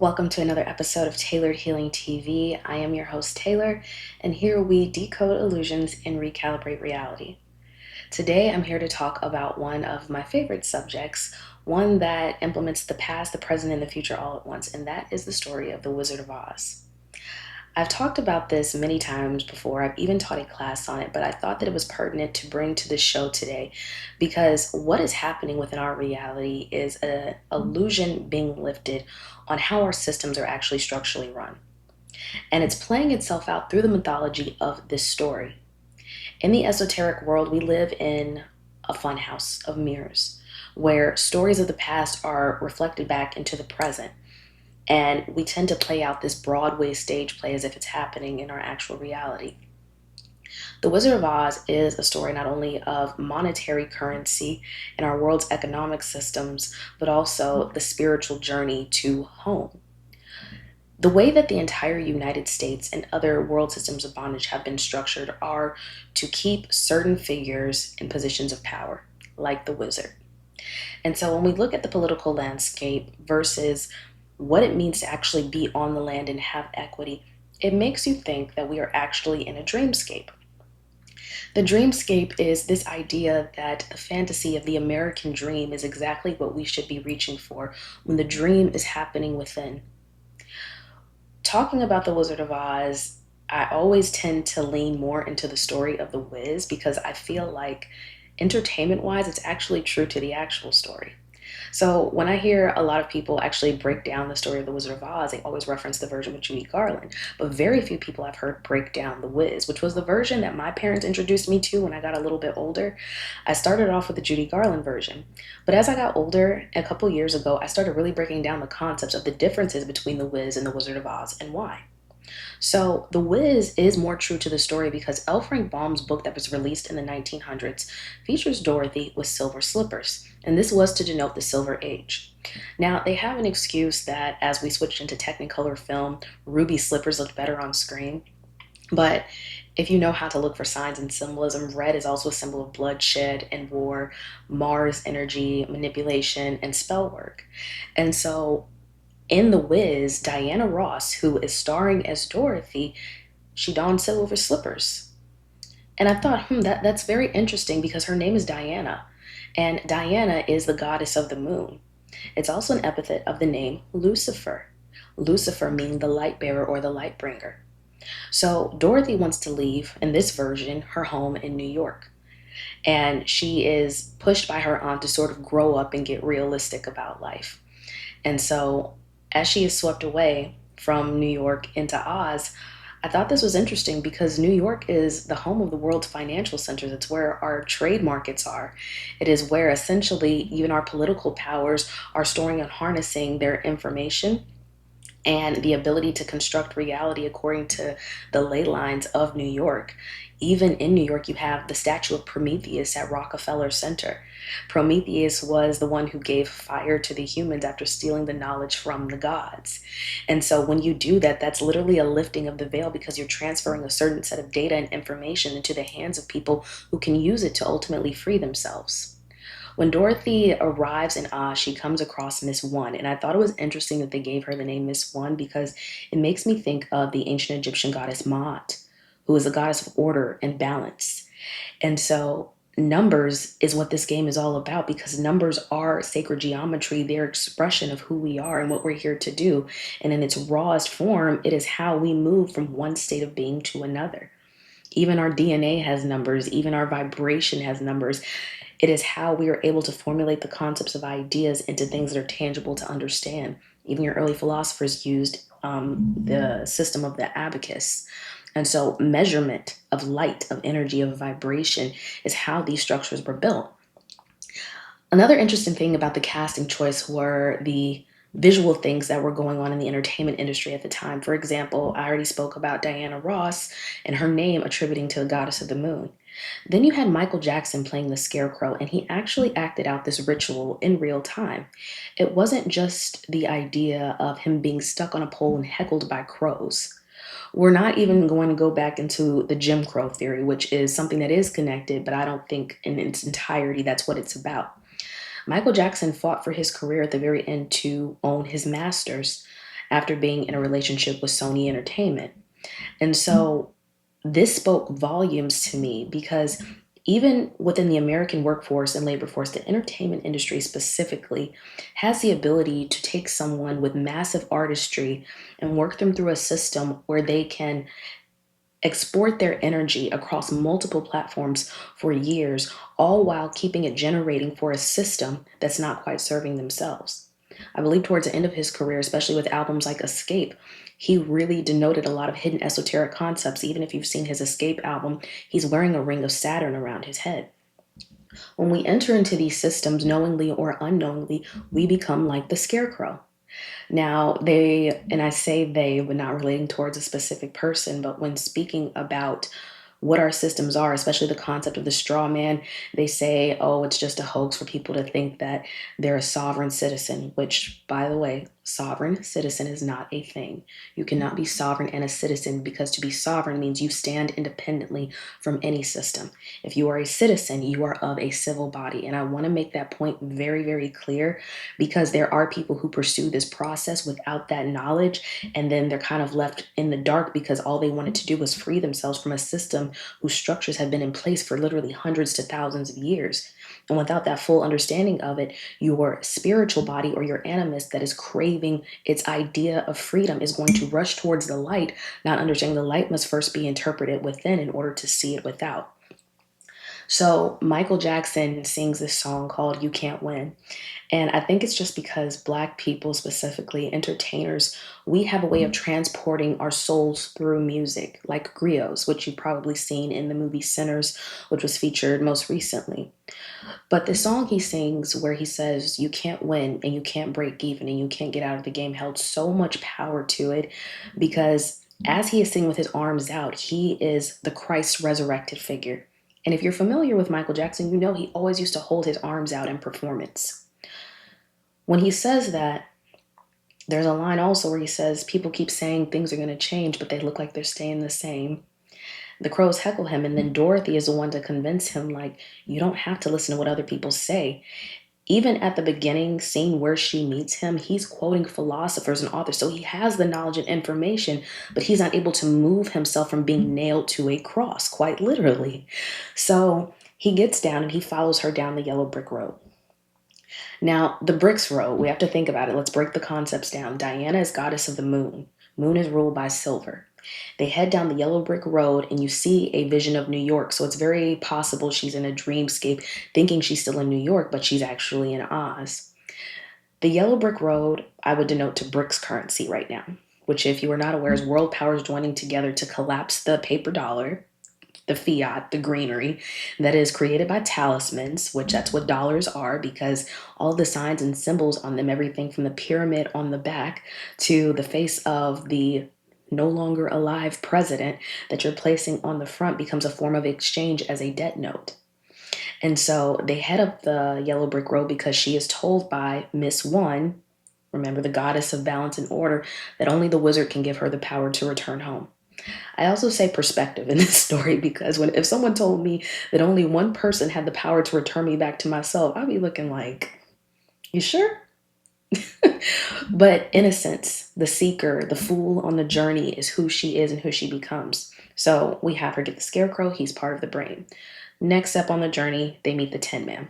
Welcome to another episode of Tailored Healing TV. I am your host, Taylor, and here we decode illusions and recalibrate reality. Today, I'm here to talk about one of my favorite subjects, one that implements the past, the present, and the future all at once, and that is the story of the Wizard of Oz. I've talked about this many times before. I've even taught a class on it, but I thought that it was pertinent to bring to the show today because what is happening within our reality is an illusion being lifted on how our systems are actually structurally run. And it's playing itself out through the mythology of this story. In the esoteric world, we live in a funhouse of mirrors where stories of the past are reflected back into the present. And we tend to play out this Broadway stage play as if it's happening in our actual reality. The Wizard of Oz is a story not only of monetary currency in our world's economic systems, but also the spiritual journey to home. The way that the entire United States and other world systems of bondage have been structured are to keep certain figures in positions of power, like the wizard. And so when we look at the political landscape versus what it means to actually be on the land and have equity, it makes you think that we are actually in a dreamscape. The dreamscape is this idea that the fantasy of the American dream is exactly what we should be reaching for when the dream is happening within. Talking about the Wizard of Oz, I always tend to lean more into the story of the Wiz because I feel like entertainment wise, it's actually true to the actual story. So when I hear a lot of people actually break down the story of the Wizard of Oz, they always reference the version with Judy Garland. But very few people I've heard break down the Wiz, which was the version that my parents introduced me to when I got a little bit older. I started off with the Judy Garland version. But as I got older, a couple years ago, I started really breaking down the concepts of the differences between the Wiz and the Wizard of Oz and why. So The Wiz is more true to the story because L. Frank Baum's book that was released in the 1900s features Dorothy with silver slippers, and this was to denote the Silver Age. Now, they have an excuse that as we switched into Technicolor film, ruby slippers looked better on screen, but if you know how to look for signs and symbolism, red is also a symbol of bloodshed and war, Mars energy, manipulation, and spell work. And so in The Wiz, Diana Ross, who is starring as Dorothy, she donned silver slippers. And I thought, that's very interesting because her name is Diana. And Diana is the goddess of the moon. It's also an epithet of the name Lucifer. Lucifer meaning the light bearer or the light bringer. So Dorothy wants to leave, in this version, her home in New York. And she is pushed by her aunt to sort of grow up and get realistic about life. And so as she is swept away from New York into Oz, I thought this was interesting because New York is the home of the world's financial centers. It's where our trade markets are. It is where essentially even our political powers are storing and harnessing their information and the ability to construct reality according to the ley lines of New York. Even in New York, you have the statue of Prometheus at Rockefeller Center. Prometheus was the one who gave fire to the humans after stealing the knowledge from the gods. And so when you do that, that's literally a lifting of the veil because you're transferring a certain set of data and information into the hands of people who can use it to ultimately free themselves. When Dorothy arrives in Oz, she comes across Miss One, and I thought it was interesting that they gave her the name Miss One because it makes me think of the ancient Egyptian goddess Maat, who is a goddess of order and balance. And so numbers is what this game is all about because numbers are sacred geometry, their expression of who we are and what we're here to do. And in its rawest form, it is how we move from one state of being to another. Even our DNA has numbers, even our vibration has numbers. It is how we are able to formulate the concepts of ideas into things that are tangible to understand. Even your early philosophers used the system of the abacus. And so measurement of light, of energy, of vibration is how these structures were built. Another interesting thing about the casting choice were the visual things that were going on in the entertainment industry at the time. For example, I already spoke about Diana Ross and her name attributing to the goddess of the moon. Then you had Michael Jackson playing the Scarecrow, and he actually acted out this ritual in real time. It wasn't just the idea of him being stuck on a pole and heckled by crows. We're not even going to go back into the Jim Crow theory, which is something that is connected, but I don't think in its entirety that's what it's about. Michael Jackson fought for his career at the very end to own his masters. after being in a relationship with Sony Entertainment. And so this spoke volumes to me because even within the American workforce and labor force, the entertainment industry specifically has the ability to take someone with massive artistry and work them through a system where they can export their energy across multiple platforms for years, all while keeping it generating for a system that's not quite serving themselves. I believe towards the end of his career, especially with albums like Escape, he really denoted a lot of hidden esoteric concepts. Even if you've seen his Escape album, he's wearing a ring of Saturn around his head. When we enter into these systems, knowingly or unknowingly, we become like the scarecrow. Now, and I say they, but not relating towards a specific person, but when speaking about what our systems are, especially the concept of the straw man, they say, oh, it's just a hoax for people to think that they're a sovereign citizen, which, by the way, sovereign citizen is not a thing. You cannot be sovereign and a citizen because to be sovereign means you stand independently from any system. If you are a citizen, you are of a civil body. And I want to make that point very, very clear because there are people who pursue this process without that knowledge, and then they're kind of left in the dark because all they wanted to do was free themselves from a system whose structures have been in place for literally hundreds to thousands of years. And without that full understanding of it, your spiritual body or your animus that is craving its idea of freedom is going to rush towards the light, not understanding the light must first be interpreted within in order to see it without. So Michael Jackson sings this song called You Can't Win. And I think it's just because Black people, specifically entertainers, we have a way of transporting our souls through music, like griots, which you've probably seen in the movie Sinners, which was featured most recently. But the song he sings where he says, you can't win and you can't break even and you can't get out of the game held so much power to it because as he is singing with his arms out, he is the Christ resurrected figure. And if you're familiar with Michael Jackson, you know he always used to hold his arms out in performance. When he says that, there's a line also where he says, people keep saying things are going to change, but they look like they're staying the same. The crows heckle him, and then Dorothy is the one to convince him, like, you don't have to listen to what other people say. Even at the beginning scene where she meets him, he's quoting philosophers and authors. So he has the knowledge and information, but he's not able to move himself from being nailed to a cross, quite literally. So he gets down and he follows her down the yellow brick road. Now, the bricks road, we have to think about it. Let's break the concepts down. Diana is goddess of the moon. Moon is ruled by silver. They head down the yellow brick road and you see a vision of New York. So it's very possible she's in a dreamscape thinking she's still in New York, but she's actually in Oz. The yellow brick road, I would denote to BRICS currency right now, which if you are not aware is world powers joining together to collapse the paper dollar, the fiat, the greenery that is created by talismans, which that's what dollars are because all the signs and symbols on them, everything from the pyramid on the back to the face of the no longer alive president that you're placing on the front becomes a form of exchange as a debt note. And so they head up the yellow brick road because she is told by Miss One, remember the goddess of balance and order, that only the wizard can give her the power to return home. I also say perspective in this story because if someone told me that only one person had the power to return me back to myself, I'd be looking like, you sure? But in a sense, the seeker, the fool on the journey is who she is and who she becomes. So we have her get the scarecrow. He's part of the brain. Next step on the journey, they meet the Tin Man.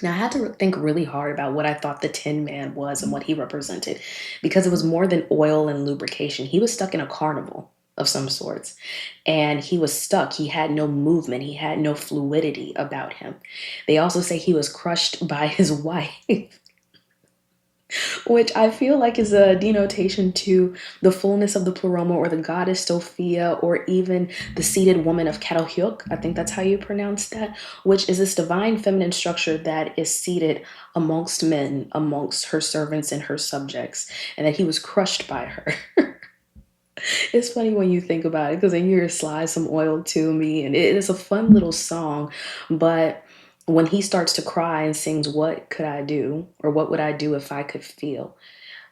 Now, I had to think really hard about what I thought the Tin Man was and what he represented because it was more than oil and lubrication. He was stuck in a carnival of some sorts and he was stuck. He had no movement. He had no fluidity about him. They also say he was crushed by his wife, which I feel like is a denotation to the fullness of the pleroma or the goddess Sophia or even the seated woman of Catalhyuk. I think that's how you pronounce that, which is this divine feminine structure that is seated amongst men, amongst her servants and her subjects, and that he was crushed by her. It's funny when you think about it because then you slide some oil to me and it is a fun little song, but when he starts to cry and sings, what could I do? Or what would I do if I could feel?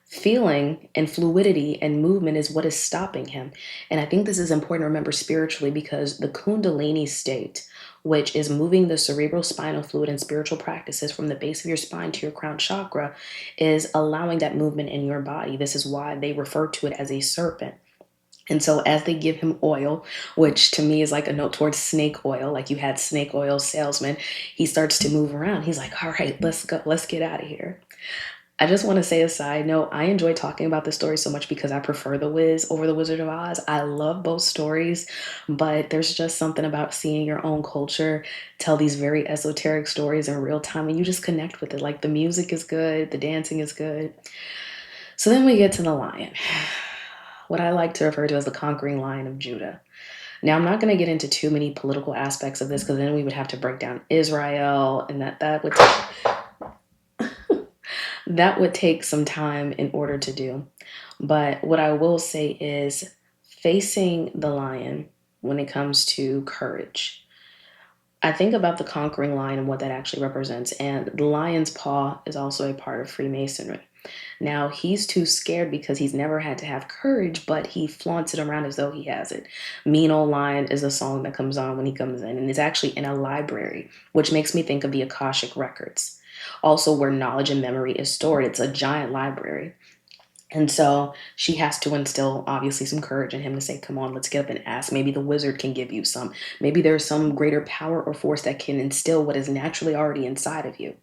Feeling and fluidity and movement is what is stopping him. And I think this is important to remember spiritually because the Kundalini state, which is moving the cerebral spinal fluid and spiritual practices from the base of your spine to your crown chakra, is allowing that movement in your body. This is why they refer to it as a serpent. And so, as they give him oil, which to me is like a note towards snake oil, like you had snake oil salesman, he starts to move around. He's like, all right, let's go, let's get out of here. I just want to say a side note, I enjoy talking about this story so much because I prefer The Wiz over The Wizard of Oz. I love both stories, but there's just something about seeing your own culture tell these very esoteric stories in real time and you just connect with it. Like the music is good, the dancing is good. So then we get to the lion, what I like to refer to as the conquering lion of Judah. Now, I'm not going to get into too many political aspects of this because then we would have to break down Israel, and that would take some time in order to do. But what I will say is facing the lion when it comes to courage. I think about the conquering lion and what that actually represents. And the lion's paw is also a part of Freemasonry. Now, he's too scared because he's never had to have courage, but he flaunts it around as though he has it. Mean Old Lion is a song that comes on when he comes in, and it's actually in a library, which makes me think of the Akashic Records. Also, where knowledge and memory is stored, it's a giant library. And so she has to instill, obviously, some courage in him to say, come on, let's get up and ask. Maybe the wizard can give you some. Maybe there's some greater power or force that can instill what is naturally already inside of you.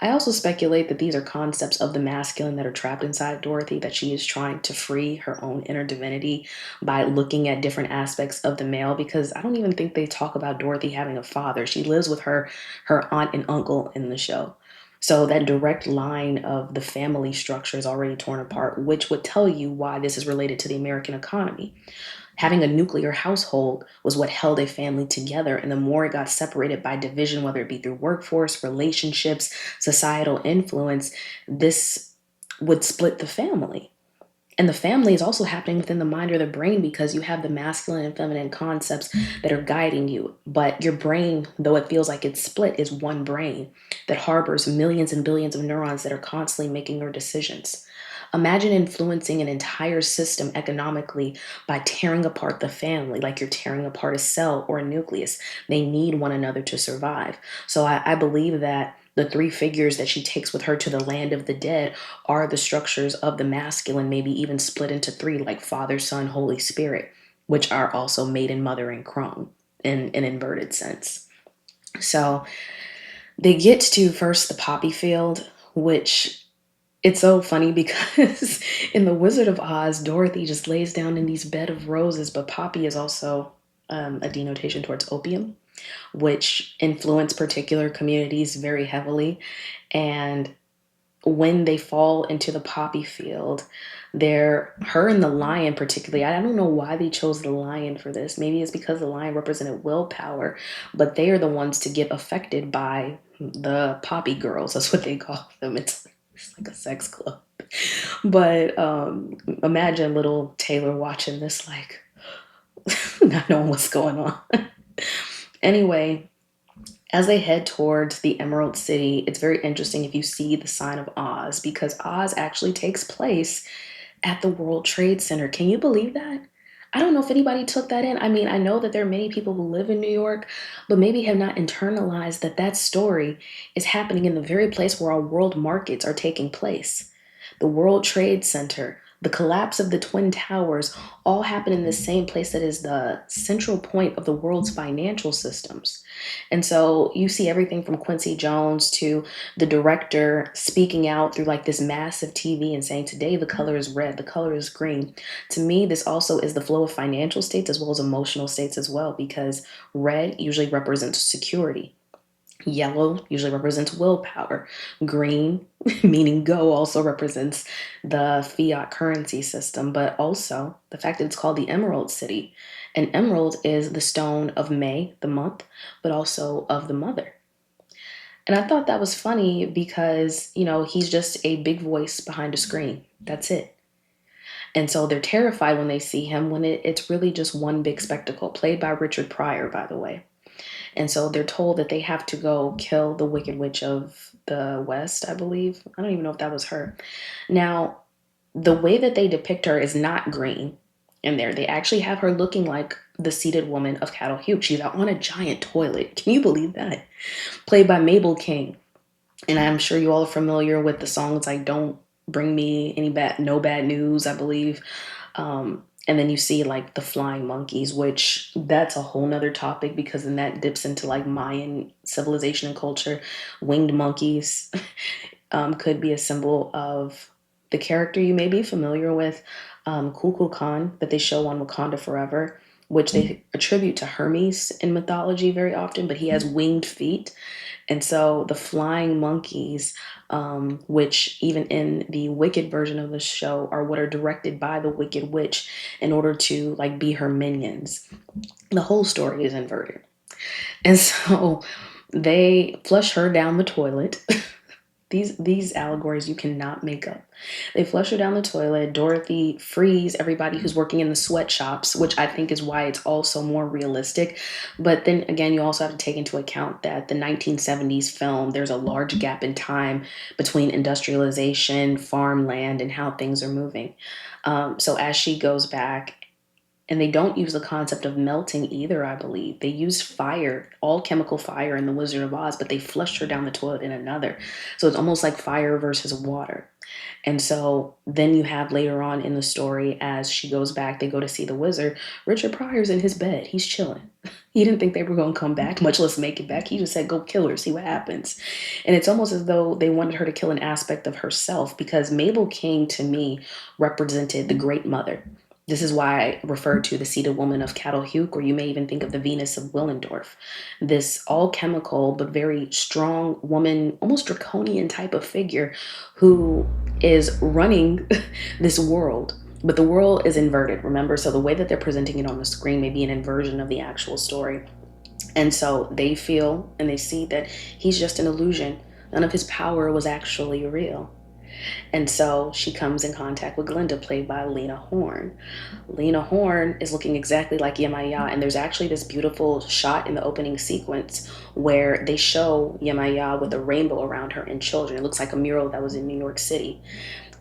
I also speculate that these are concepts of the masculine that are trapped inside Dorothy, that she is trying to free her own inner divinity by looking at different aspects of the male, because I don't even think they talk about Dorothy having a father. She lives with her aunt and uncle in the show. So that direct line of the family structure is already torn apart, which would tell you why this is related to the American economy. Having a nuclear household was what held a family together. And the more it got separated by division, whether it be through workforce, relationships, societal influence, this would split the family. And the family is also happening within the mind or the brain because you have the masculine and feminine concepts that are guiding you. But your brain, though it feels like it's split, is one brain that harbors millions and billions of neurons that are constantly making your decisions. Imagine influencing an entire system economically by tearing apart the family, like you're tearing apart a cell or a nucleus. They need one another to survive. So I believe that the three figures that she takes with her to the land of the dead are the structures of the masculine, maybe even split into three, like Father, Son, Holy Spirit, which are also maiden, mother, and crone in an inverted sense. So they get to first the poppy field, which it's so funny because in The Wizard of Oz, Dorothy just lays down in these bed of roses, but poppy is also a denotation towards opium, which influence particular communities very heavily. And when they fall into the poppy field, her and the lion particularly, I don't know why they chose the lion for this. Maybe it's because the lion represented willpower, but they are the ones to get affected by the poppy girls. That's what they call them. It's like a sex club. But imagine little Taylor watching this, like, not knowing what's going on. Anyway, as they head towards the Emerald City, it's very interesting if you see the sign of Oz, because Oz actually takes place at the World Trade Center. Can you believe that? I don't know if anybody took that in. I mean, I know that there are many people who live in New York, but maybe have not internalized that that story is happening in the very place where our world markets are taking place. The World Trade Center, the collapse of the Twin Towers, all happen in the same place that is the central point of the world's financial systems. And so you see everything from Quincy Jones to the director speaking out through like this massive TV and saying, today the color is red, the color is green. To me, this also is the flow of financial states as well as emotional states as well, because red usually represents security. Yellow usually represents willpower. Green, meaning go, also represents the fiat currency system, but also the fact that it's called the Emerald City. And emerald is the stone of May, the month, but also of the mother. And I thought that was funny because, he's just a big voice behind a screen. That's it. And so they're terrified when they see him when it's really just one big spectacle, played by Richard Pryor, by the way. And so they're told that they have to go kill the Wicked Witch of the West, I believe. I don't even know if that was her. Now, the way that they depict her is not green in there. They actually have her looking like the seated woman of Cattle Hugh. She's out on a giant toilet. Can you believe that? Played by Mabel King. And I'm sure you all are familiar with the songs like Don't Bring Me Any Bad, No Bad News, I believe. And then you see like the flying monkeys, which that's a whole nother topic because then that dips into like Mayan civilization and culture. Winged monkeys could be a symbol of the character you may be familiar with, Kukulkan, that they show on Wakanda Forever, which they attribute to Hermes in mythology very often, but he has winged feet. And so the flying monkeys, which even in the Wicked version of the show are what are directed by the Wicked Witch in order to like be her minions. The whole story is inverted. And so they flush her down the toilet. These allegories you cannot make up. They flush her down the toilet. Dorothy frees everybody who's working in the sweatshops, which I think is why it's also more realistic. But then again, you also have to take into account that the 1970s film, there's a large gap in time between industrialization, farmland, and how things are moving. So as she goes back, and they don't use the concept of melting either, I believe. They use fire, all chemical fire in The Wizard of Oz, but they flushed her down the toilet in another. So it's almost like fire versus water. And so then you have later on in the story, as she goes back, they go to see the wizard. Richard Pryor's in his bed. He's chilling. He didn't think they were going to come back, much less make it back. He just said, go kill her, see what happens. And it's almost as though they wanted her to kill an aspect of herself because Mabel King, to me, represented the Great Mother. This is why I refer to the seated woman of Catalhuyuk, or you may even think of the Venus of Willendorf. This all chemical but very strong woman, almost draconian type of figure who is running this world. But the world is inverted, remember? So the way that they're presenting it on the screen may be an inversion of the actual story. And so they feel and they see that he's just an illusion. None of his power was actually real. And so she comes in contact with Glinda, played by Lena Horne. Lena Horne is looking exactly like Yemaya, and there's actually this beautiful shot in the opening sequence where they show Yemaya with a rainbow around her and children. It looks like a mural that was in New York City.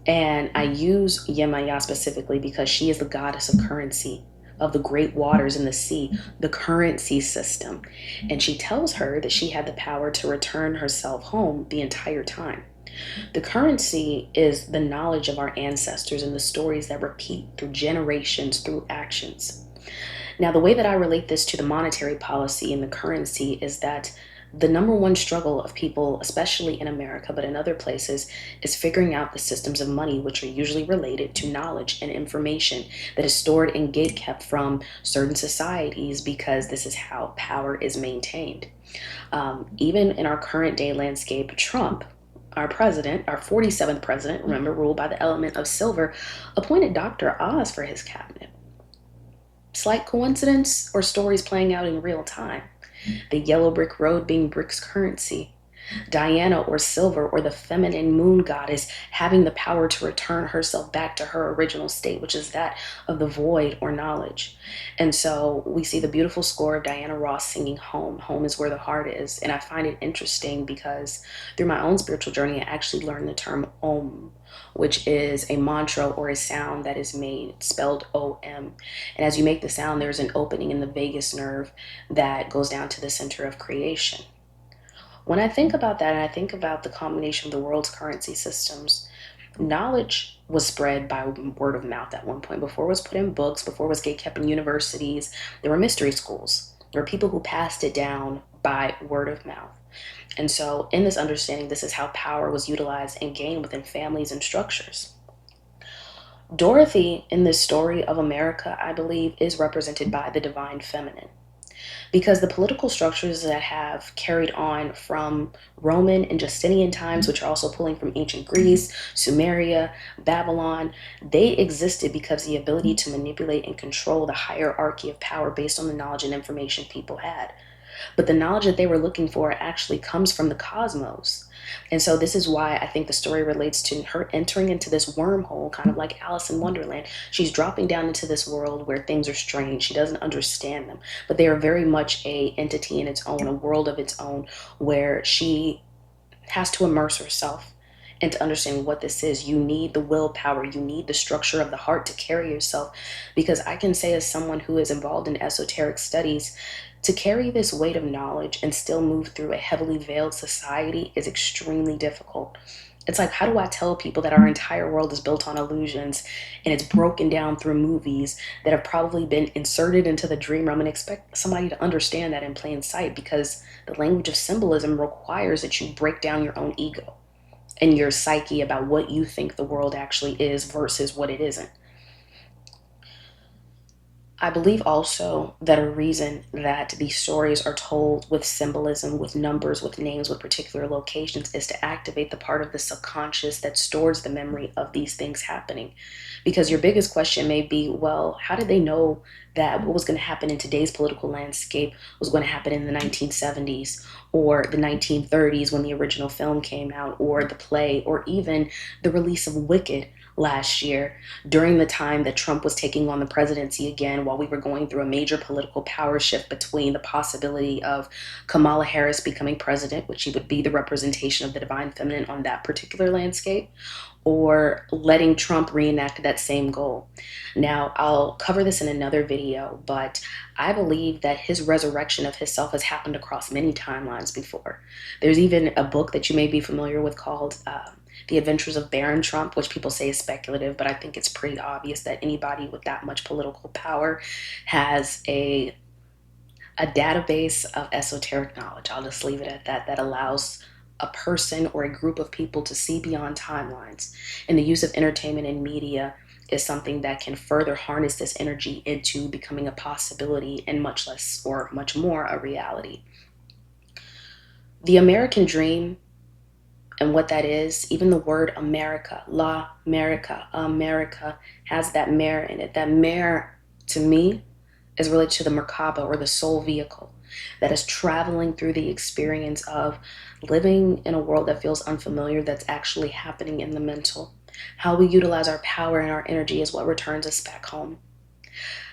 And I use Yemaya specifically because she is the goddess of currency, of the great waters in the sea, the currency system. And she tells her that she had the power to return herself home the entire time. The currency is the knowledge of our ancestors and the stories that repeat through generations through actions. Now, the way that I relate this to the monetary policy and the currency is that the number one struggle of people, especially in America, but in other places, is figuring out the systems of money, which are usually related to knowledge and information that is stored and gatekept from certain societies because this is how power is maintained. Even in our current day landscape, Trump, our president, our 47th president, remember, ruled by the element of silver, appointed Dr. Oz for his cabinet. Slight coincidence or stories playing out in real time? The yellow brick road being brick's currency. Diana or Silver or the feminine moon goddess having the power to return herself back to her original state, which is that of the void or knowledge. And so we see the beautiful score of Diana Ross singing Home. Home is where the heart is. And I find it interesting because through my own spiritual journey, I actually learned the term Om, which is a mantra or a sound that is made, spelled O-M. And as you make the sound, there's an opening in the vagus nerve that goes down to the center of creation. When I think about that and I think about the combination of the world's currency systems, knowledge was spread by word of mouth at one point. Before it was put in books, before it was gatekept in universities, there were mystery schools. There were people who passed it down by word of mouth. And so in this understanding, this is how power was utilized and gained within families and structures. Dorothy in this story of America, I believe, is represented by the divine feminine, because the political structures that have carried on from Roman and Justinian times, which are also pulling from ancient Greece, Sumeria, Babylon, they existed because the ability to manipulate and control the hierarchy of power based on the knowledge and information people had. But the knowledge that they were looking for actually comes from the cosmos. And so this is why I think the story relates to her entering into this wormhole, kind of like Alice in Wonderland. She's dropping down into this world where things are strange. She doesn't understand them, but they are very much a entity in its own, a world of its own, where she has to immerse herself And to understand what this is, you need the willpower, you need the structure of the heart to carry yourself. Because I can say, as someone who is involved in esoteric studies, to carry this weight of knowledge and still move through a heavily veiled society is extremely difficult. It's like, how do I tell people that our entire world is built on illusions and it's broken down through movies that have probably been inserted into the dream realm, and expect somebody to understand that in plain sight? Because the language of symbolism requires that you break down your own ego and your psyche about what you think the world actually is versus what it isn't. I believe also that a reason that these stories are told with symbolism, with numbers, with names, with particular locations, is to activate the part of the subconscious that stores the memory of these things happening. Because your biggest question may be, well, how did they know that what was going to happen in today's political landscape was going to happen in the 1970s or the 1930s when the original film came out, or the play, or even the release of Wicked last year during the time that Trump was taking on the presidency again, while we were going through a major political power shift between the possibility of Kamala Harris becoming president, which she would be the representation of the divine feminine on that particular landscape, or letting Trump reenact that same goal. Now, I'll cover this in another video, but I believe that his resurrection of himself has happened across many timelines before. There's even a book that you may be familiar with called The Adventures of Baron Trump, which people say is speculative, but I think it's pretty obvious that anybody with that much political power has a database of esoteric knowledge. I'll just leave it at that, that allows a person or a group of people to see beyond timelines. And the use of entertainment and media is something that can further harness this energy into becoming a possibility, and much less or much more a reality. The American dream and what that is, even the word America, La America, America, has that mare in it. That mare, to me, is related to the Merkaba, or the soul vehicle, that is traveling through the experience of living in a world that feels unfamiliar, that's actually happening in the mental. How we utilize our power and our energy is what returns us back home.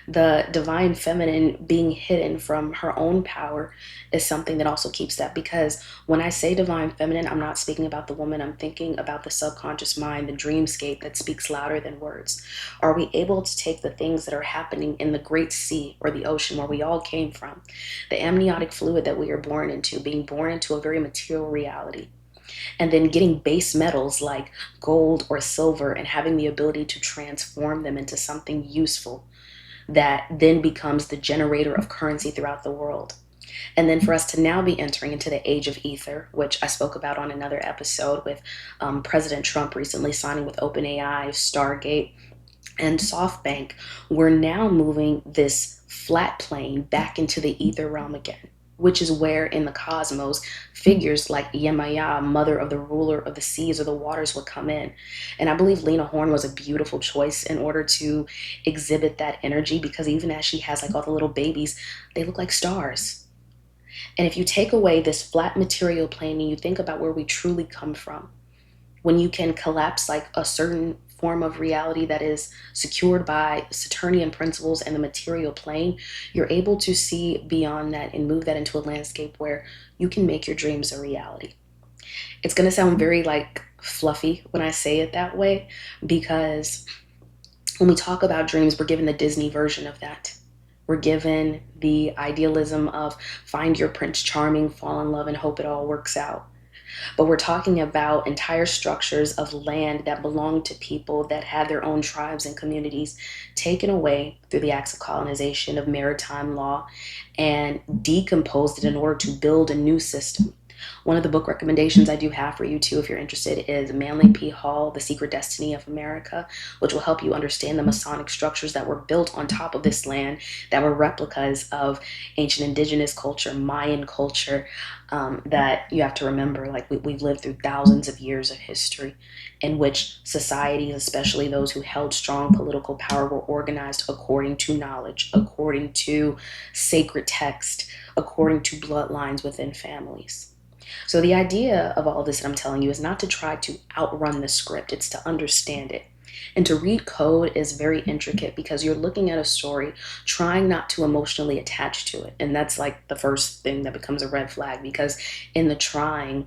The divine feminine being hidden from her own power is something that also keeps that. Because when I say divine feminine, I'm not speaking about the woman, I'm thinking about the subconscious mind, the dreamscape that speaks louder than words. Are we able to take the things that are happening in the great sea or the ocean where we all came from, the amniotic fluid that we are born into, being born into a very material reality, and then getting base metals like gold or silver and having the ability to transform them into something useful that then becomes the generator of currency throughout the world? And then for us to now be entering into the age of ether, which I spoke about on another episode with President Trump recently signing with OpenAI, Stargate, and SoftBank, we're now moving this flat plane back into the ether realm again, which is where in the cosmos figures like Yemaya, mother of the ruler of the seas or the waters, would come in. And I believe Lena Horne was a beautiful choice in order to exhibit that energy, because even as she has like all the little babies, they look like stars. And if you take away this flat material plane and you think about where we truly come from, when you can collapse like a certain form of reality that is secured by Saturnian principles and the material plane, you're able to see beyond that and move that into a landscape where you can make your dreams a reality. It's going to sound very like fluffy when I say it that way, because when we talk about dreams, we're given the Disney version of that. We're given the idealism of find your Prince Charming, fall in love, and hope it all works out. But we're talking about entire structures of land that belonged to people that had their own tribes and communities taken away through the acts of colonization, of maritime law, and decomposed it in order to build a new system. One of the book recommendations I do have for you too, if you're interested, is Manly P. Hall, The Secret Destiny of America, which will help you understand the Masonic structures that were built on top of this land, that were replicas of ancient indigenous culture, Mayan culture, that you have to remember, like we've lived through thousands of years of history in which societies, especially those who held strong political power, were organized according to knowledge, according to sacred text, according to bloodlines within families. So the idea of all this that I'm telling you is not to try to outrun the script, it's to understand it. And to read code is very intricate, because you're looking at a story, trying not to emotionally attach to it. And that's like the first thing that becomes a red flag, because in the trying,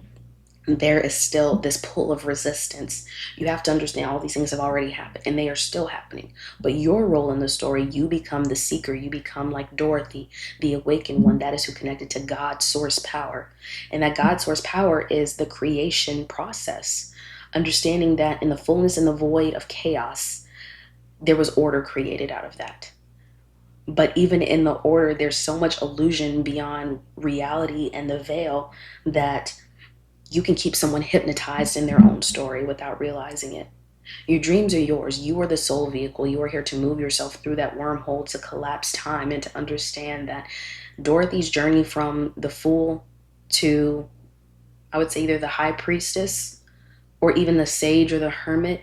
there is still this pull of resistance. You have to understand all these things have already happened and they are still happening. But your role in the story, you become the seeker. You become like Dorothy, the awakened one. That is who connected to God's source power. And that God's source power is the creation process. Understanding that in the fullness and the void of chaos, there was order created out of that. But even in the order, there's so much illusion beyond reality and the veil that you can keep someone hypnotized in their own story without realizing it. Your dreams are yours. You are the soul vehicle. You are here to move yourself through that wormhole, to collapse time, and to understand that Dorothy's journey from the fool to, I would say, either the high priestess or even the sage or the hermit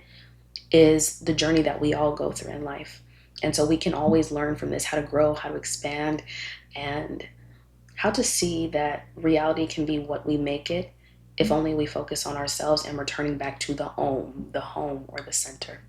is the journey that we all go through in life. And so we can always learn from this how to grow, how to expand, and how to see that reality can be what we make it if only we focus on ourselves and returning back to the home or the center.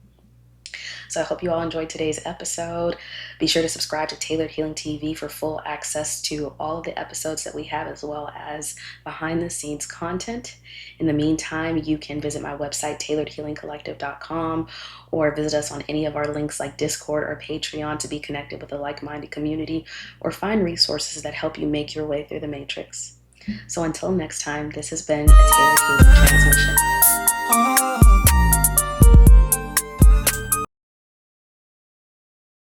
So I hope you all enjoyed today's episode. Be sure to subscribe to Tailored Healing TV for full access to all of the episodes that we have, as well as behind the scenes content. In the meantime, you can visit my website, tailoredhealingcollective.com, or visit us on any of our links like Discord or Patreon to be connected with a like-minded community, or find resources that help you make your way through the matrix. So until next time, this has been a Tailored Healing transmission.